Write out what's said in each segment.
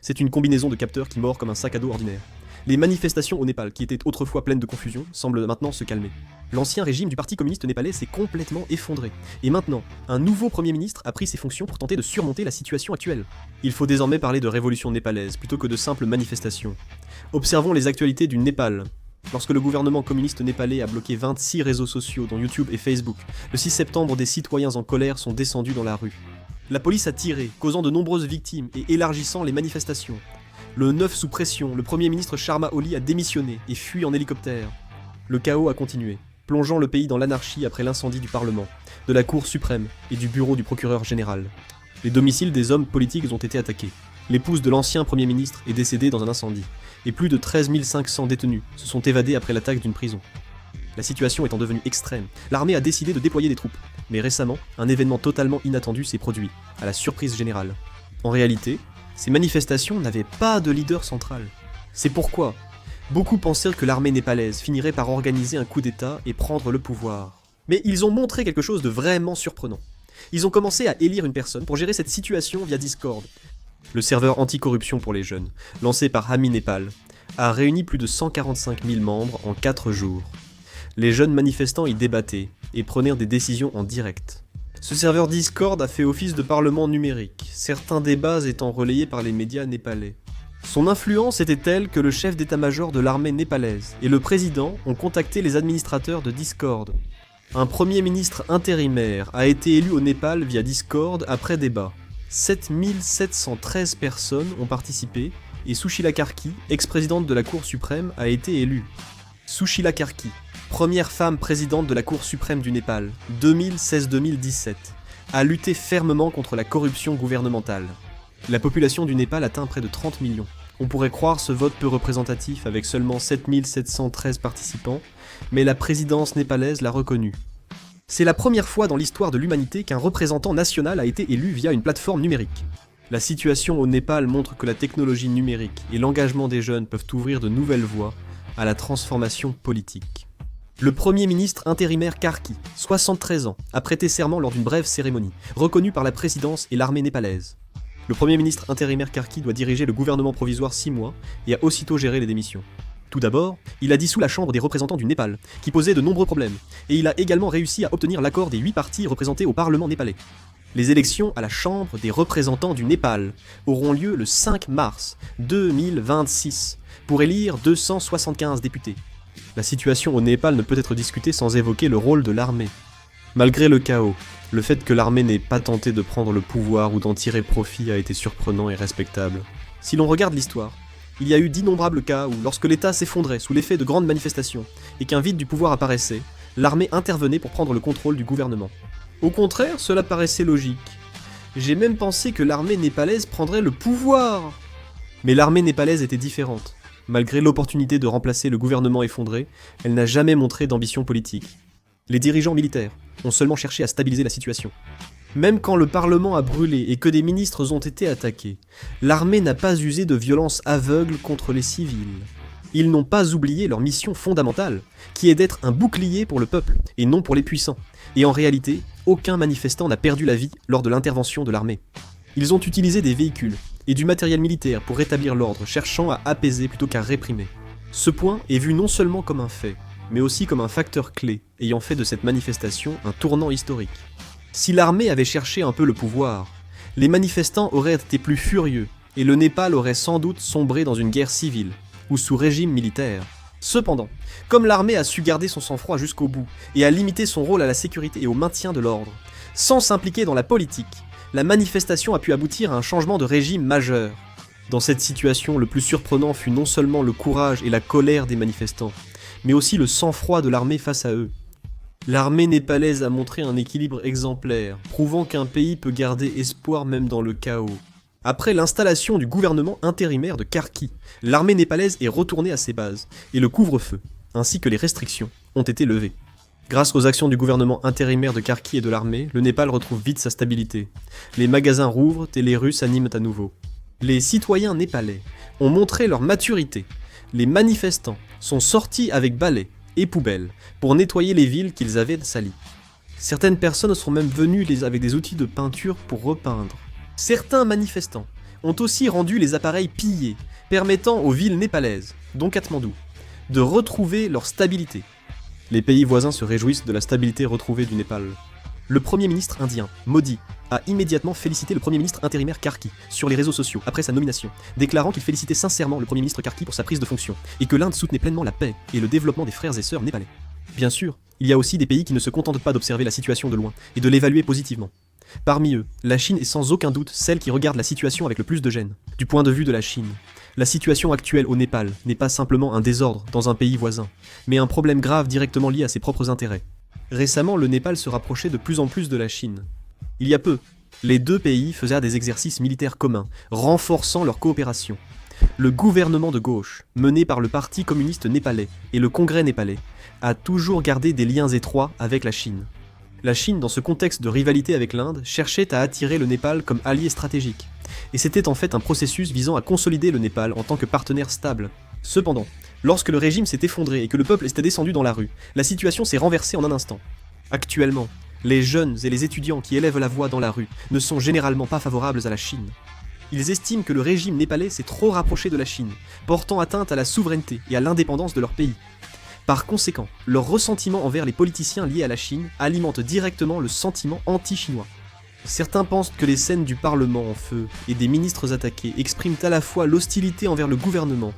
C'est une combinaison de capteurs qui mord comme un sac à dos ordinaire. Les manifestations au Népal, qui étaient autrefois pleines de confusion, semblent maintenant se calmer. L'ancien régime du Parti communiste népalais s'est complètement effondré. Et maintenant, un nouveau Premier ministre a pris ses fonctions pour tenter de surmonter la situation actuelle. Il faut désormais parler de révolution népalaise, plutôt que de simples manifestations. Observons les actualités du Népal. Lorsque le gouvernement communiste népalais a bloqué 26 réseaux sociaux, dont YouTube et Facebook, le 6 septembre, des citoyens en colère sont descendus dans la rue. La police a tiré, causant de nombreuses victimes et élargissant les manifestations. Le 9 sous pression, le Premier ministre Sharma Oli a démissionné et fui en hélicoptère. Le chaos a continué, plongeant le pays dans l'anarchie après l'incendie du Parlement, de la Cour suprême et du bureau du procureur général. Les domiciles des hommes politiques ont été attaqués. L'épouse de l'ancien Premier ministre est décédée dans un incendie, et plus de 13 500 détenus se sont évadés après l'attaque d'une prison. La situation étant devenue extrême, l'armée a décidé de déployer des troupes. Mais récemment, un événement totalement inattendu s'est produit, à la surprise générale. En réalité, ces manifestations n'avaient pas de leader central. C'est pourquoi beaucoup pensaient que l'armée népalaise finirait par organiser un coup d'État et prendre le pouvoir. Mais ils ont montré quelque chose de vraiment surprenant. Ils ont commencé à élire une personne pour gérer cette situation via Discord. Le serveur anticorruption pour les jeunes, lancé par Ami Népal, a réuni plus de 145 000 membres en 4 jours. Les jeunes manifestants y débattaient et prenaient des décisions en direct. Ce serveur Discord a fait office de parlement numérique, certains débats étant relayés par les médias népalais. Son influence était telle que le chef d'état-major de l'armée népalaise et le président ont contacté les administrateurs de Discord. Un premier ministre intérimaire a été élu au Népal via Discord après débat. 7713 personnes ont participé et Sushila Karki, ex-présidente de la Cour suprême, a été élue. Sushila Karki, première femme présidente de la Cour suprême du Népal, 2016-2017, a lutté fermement contre la corruption gouvernementale. La population du Népal atteint près de 30 millions. On pourrait croire ce vote peu représentatif avec seulement 7713 participants, mais la présidence népalaise l'a reconnu. C'est la première fois dans l'histoire de l'humanité qu'un représentant national a été élu via une plateforme numérique. La situation au Népal montre que la technologie numérique et l'engagement des jeunes peuvent ouvrir de nouvelles voies à la transformation politique. Le Premier ministre intérimaire Karki, 73 ans, a prêté serment lors d'une brève cérémonie, reconnue par la présidence et l'armée népalaise. Le Premier ministre intérimaire Karki doit diriger le gouvernement provisoire 6 mois et a aussitôt géré les démissions. Tout d'abord, il a dissous la Chambre des représentants du Népal, qui posait de nombreux problèmes, et il a également réussi à obtenir l'accord des 8 partis représentés au Parlement népalais. Les élections à la Chambre des représentants du Népal auront lieu le 5 mars 2026, pour élire 275 députés. La situation au Népal ne peut être discutée sans évoquer le rôle de l'armée. Malgré le chaos, le fait que l'armée n'ait pas tenté de prendre le pouvoir ou d'en tirer profit a été surprenant et respectable. Si l'on regarde l'histoire, il y a eu d'innombrables cas où, lorsque l'État s'effondrait sous l'effet de grandes manifestations et qu'un vide du pouvoir apparaissait, l'armée intervenait pour prendre le contrôle du gouvernement. Au contraire, cela paraissait logique. J'ai même pensé que l'armée népalaise prendrait le pouvoir. Mais l'armée népalaise était différente. Malgré l'opportunité de remplacer le gouvernement effondré, elle n'a jamais montré d'ambition politique. Les dirigeants militaires ont seulement cherché à stabiliser la situation. Même quand le Parlement a brûlé et que des ministres ont été attaqués, l'armée n'a pas usé de violence aveugle contre les civils. Ils n'ont pas oublié leur mission fondamentale, qui est d'être un bouclier pour le peuple, et non pour les puissants. Et en réalité, aucun manifestant n'a perdu la vie lors de l'intervention de l'armée. Ils ont utilisé des véhicules et du matériel militaire pour rétablir l'ordre, cherchant à apaiser plutôt qu'à réprimer. Ce point est vu non seulement comme un fait, mais aussi comme un facteur clé, ayant fait de cette manifestation un tournant historique. Si l'armée avait cherché un peu le pouvoir, les manifestants auraient été plus furieux, et le Népal aurait sans doute sombré dans une guerre civile, ou sous régime militaire. Cependant, comme l'armée a su garder son sang-froid jusqu'au bout, et a limité son rôle à la sécurité et au maintien de l'ordre, sans s'impliquer dans la politique, la manifestation a pu aboutir à un changement de régime majeur. Dans cette situation, le plus surprenant fut non seulement le courage et la colère des manifestants, mais aussi le sang-froid de l'armée face à eux. L'armée népalaise a montré un équilibre exemplaire, prouvant qu'un pays peut garder espoir même dans le chaos. Après l'installation du gouvernement intérimaire de Karki, l'armée népalaise est retournée à ses bases, et le couvre-feu, ainsi que les restrictions, ont été levées. Grâce aux actions du gouvernement intérimaire de Karki et de l'armée, le Népal retrouve vite sa stabilité. Les magasins rouvrent et les rues s'animent à nouveau. Les citoyens népalais ont montré leur maturité. Les manifestants sont sortis avec balais et poubelles pour nettoyer les villes qu'ils avaient salies. Certaines personnes sont même venues avec des outils de peinture pour repeindre. Certains manifestants ont aussi rendu les appareils pillés, permettant aux villes népalaises, dont Katmandou, de retrouver leur stabilité. Les pays voisins se réjouissent de la stabilité retrouvée du Népal. Le Premier ministre indien, Modi, a immédiatement félicité le Premier ministre intérimaire Karki sur les réseaux sociaux après sa nomination, déclarant qu'il félicitait sincèrement le Premier ministre Karki pour sa prise de fonction, et que l'Inde soutenait pleinement la paix et le développement des frères et sœurs népalais. Bien sûr, il y a aussi des pays qui ne se contentent pas d'observer la situation de loin, et de l'évaluer positivement. Parmi eux, la Chine est sans aucun doute celle qui regarde la situation avec le plus de gêne. Du point de vue de la Chine, la situation actuelle au Népal n'est pas simplement un désordre dans un pays voisin, mais un problème grave directement lié à ses propres intérêts. Récemment, le Népal se rapprochait de plus en plus de la Chine. Il y a peu, les deux pays faisaient des exercices militaires communs, renforçant leur coopération. Le gouvernement de gauche, mené par le Parti communiste népalais et le Congrès népalais, a toujours gardé des liens étroits avec la Chine. La Chine, dans ce contexte de rivalité avec l'Inde, cherchait à attirer le Népal comme allié stratégique. Et c'était en fait un processus visant à consolider le Népal en tant que partenaire stable. Cependant, lorsque le régime s'est effondré et que le peuple était descendu dans la rue, la situation s'est renversée en un instant. Actuellement, les jeunes et les étudiants qui élèvent la voix dans la rue ne sont généralement pas favorables à la Chine. Ils estiment que le régime népalais s'est trop rapproché de la Chine, portant atteinte à la souveraineté et à l'indépendance de leur pays. Par conséquent, leur ressentiment envers les politiciens liés à la Chine alimente directement le sentiment anti-chinois. Certains pensent que les scènes du Parlement en feu et des ministres attaqués expriment à la fois l'hostilité envers le gouvernement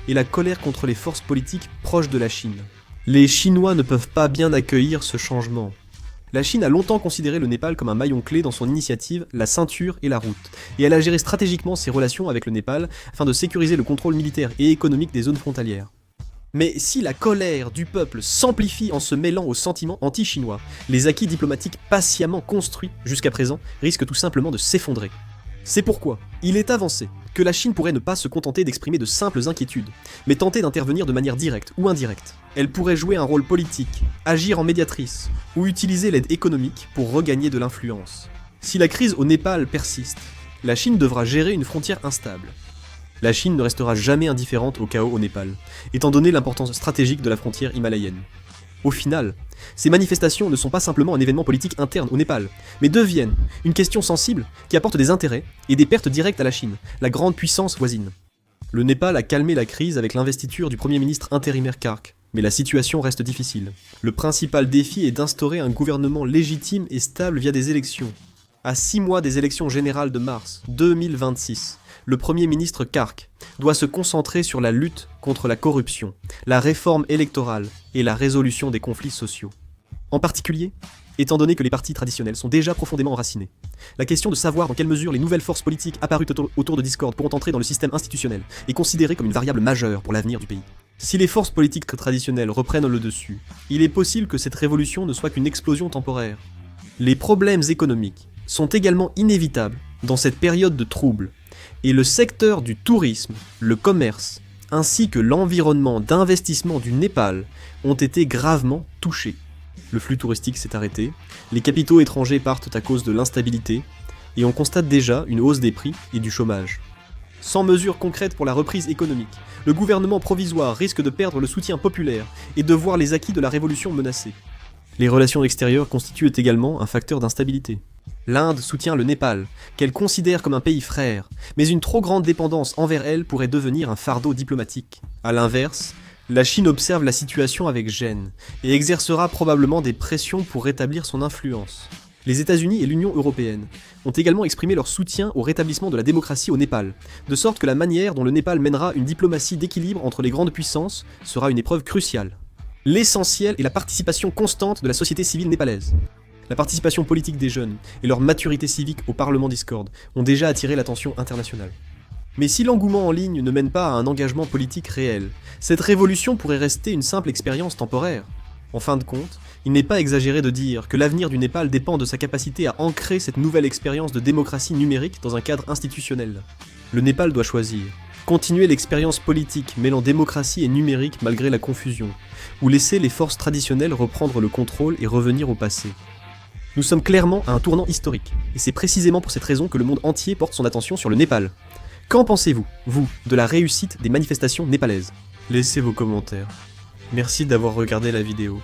et la colère contre les forces politiques proches de la Chine. Les Chinois ne peuvent pas bien accueillir ce changement. La Chine a longtemps considéré le Népal comme un maillon clé dans son initiative La Ceinture et la Route, et elle a géré stratégiquement ses relations avec le Népal afin de sécuriser le contrôle militaire et économique des zones frontalières. Mais si la colère du peuple s'amplifie en se mêlant aux sentiments anti-chinois, les acquis diplomatiques patiemment construits jusqu'à présent risquent tout simplement de s'effondrer. C'est pourquoi il est avancé que la Chine pourrait ne pas se contenter d'exprimer de simples inquiétudes, mais tenter d'intervenir de manière directe ou indirecte. Elle pourrait jouer un rôle politique, agir en médiatrice, ou utiliser l'aide économique pour regagner de l'influence. Si la crise au Népal persiste, la Chine devra gérer une frontière instable. La Chine ne restera jamais indifférente au chaos au Népal, étant donné l'importance stratégique de la frontière himalayenne. Au final, ces manifestations ne sont pas simplement un événement politique interne au Népal, mais deviennent une question sensible qui apporte des intérêts et des pertes directes à la Chine, la grande puissance voisine. Le Népal a calmé la crise avec l'investiture du Premier ministre intérimaire Kark, mais la situation reste difficile. Le principal défi est d'instaurer un gouvernement légitime et stable via des élections. À 6 mois des élections générales de mars 2026, le Premier ministre Kark doit se concentrer sur la lutte contre la corruption, la réforme électorale et la résolution des conflits sociaux. En particulier, étant donné que les partis traditionnels sont déjà profondément enracinés, la question de savoir dans quelle mesure les nouvelles forces politiques apparues autour de Discord pourront entrer dans le système institutionnel est considérée comme une variable majeure pour l'avenir du pays. Si les forces politiques traditionnelles reprennent le dessus, il est possible que cette révolution ne soit qu'une explosion temporaire. Les problèmes économiques sont également inévitables dans cette période de trouble, et le secteur du tourisme, le commerce, ainsi que l'environnement d'investissement du Népal ont été gravement touchés. Le flux touristique s'est arrêté, les capitaux étrangers partent à cause de l'instabilité, et on constate déjà une hausse des prix et du chômage. Sans mesures concrètes pour la reprise économique, le gouvernement provisoire risque de perdre le soutien populaire et de voir les acquis de la révolution menacés. Les relations extérieures constituent également un facteur d'instabilité. L'Inde soutient le Népal, qu'elle considère comme un pays frère, mais une trop grande dépendance envers elle pourrait devenir un fardeau diplomatique. A l'inverse, la Chine observe la situation avec gêne, et exercera probablement des pressions pour rétablir son influence. Les États-Unis et l'Union européenne ont également exprimé leur soutien au rétablissement de la démocratie au Népal, de sorte que la manière dont le Népal mènera une diplomatie d'équilibre entre les grandes puissances sera une épreuve cruciale. L'essentiel est la participation constante de la société civile népalaise. La participation politique des jeunes et leur maturité civique au Parlement Discord ont déjà attiré l'attention internationale. Mais si l'engouement en ligne ne mène pas à un engagement politique réel, cette révolution pourrait rester une simple expérience temporaire. En fin de compte, il n'est pas exagéré de dire que l'avenir du Népal dépend de sa capacité à ancrer cette nouvelle expérience de démocratie numérique dans un cadre institutionnel. Le Népal doit choisir. Continuer l'expérience politique mêlant démocratie et numérique malgré la confusion, ou laisser les forces traditionnelles reprendre le contrôle et revenir au passé. Nous sommes clairement à un tournant historique, et c'est précisément pour cette raison que le monde entier porte son attention sur le Népal. Qu'en pensez-vous, vous, de la réussite des manifestations népalaises ? Laissez vos commentaires. Merci d'avoir regardé la vidéo.